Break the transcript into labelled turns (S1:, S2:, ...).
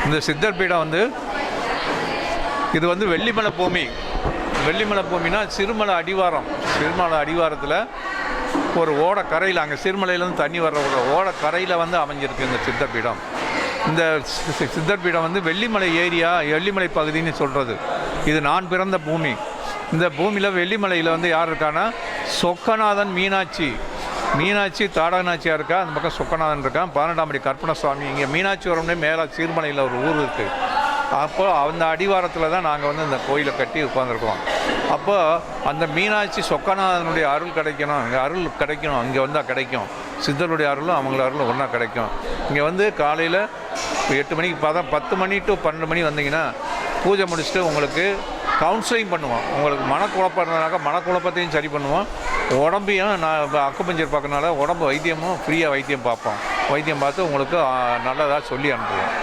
S1: இந்த சித்தர் பீடம் வந்து இது வந்து வெள்ளிமலை பூமி. வெள்ளிமலை பூமினா சிறுமலை அடிவாரம். சிறுமலை அடிவாரத்தில் ஒரு ஓடக்கரையில், அங்கே சிறுமலையிலேருந்து தண்ணி வர்ற ஒரு ஓடக்கரையில் வந்து அமைஞ்சிருக்கு இந்த சித்தர் பீடம். இந்த சித்தர் பீடம் வந்து வெள்ளிமலை ஏரியா, வெள்ளிமலை பகுதின்னு சொல்கிறது. இது நான் பிறந்த பூமி. இந்த பூமியில் வெள்ளிமலையில் வந்து யார் இருக்கான்னா சொக்கநாதன், மீனாட்சி தாடகநாச்சியாக இருக்கா. அந்த பக்கம் சொக்கநாதன் இருக்கான். 12ஆம் படி கற்பனை சுவாமி. இங்கே மீனாட்சி வரம்னே மேலே சீர்மலையில் ஒரு ஊர் இருக்குது. அப்போ அந்த அடிவாரத்தில் தான் நாங்கள் வந்து இந்த கோயிலை கட்டி உட்காந்துருக்கோம். அப்போ அந்த மீனாட்சி சொக்கநாதனுடைய அருள் கிடைக்கணும், இங்கே அருள் கிடைக்கணும். இங்கே வந்தால் கிடைக்கும். சித்தருடைய அருளும் அவங்கள அருளும் ஒன்றா கிடைக்கும். இங்கே வந்து காலையில் 8 மணிக்கு 10 மணி டு 12 மணி வந்தீங்கன்னா பூஜை முடிச்சுட்டு உங்களுக்கு கவுன்சிலிங் பண்ணுவோம். உங்களுக்கு மனக்குழப்பம் இருந்ததுனாக்கா மனக்குழப்பத்தையும் சரி பண்ணுவோம். உடம்பையும் நான் அக்குபஞ்சர் பார்க்கறனால உடம்பு வைத்தியமும் ஃப்ரீயாக வைத்தியம் பார்ப்போம். வைத்தியம் பார்த்து உங்களுக்கு நல்லதாக சொல்லி அனுப்புவோம்.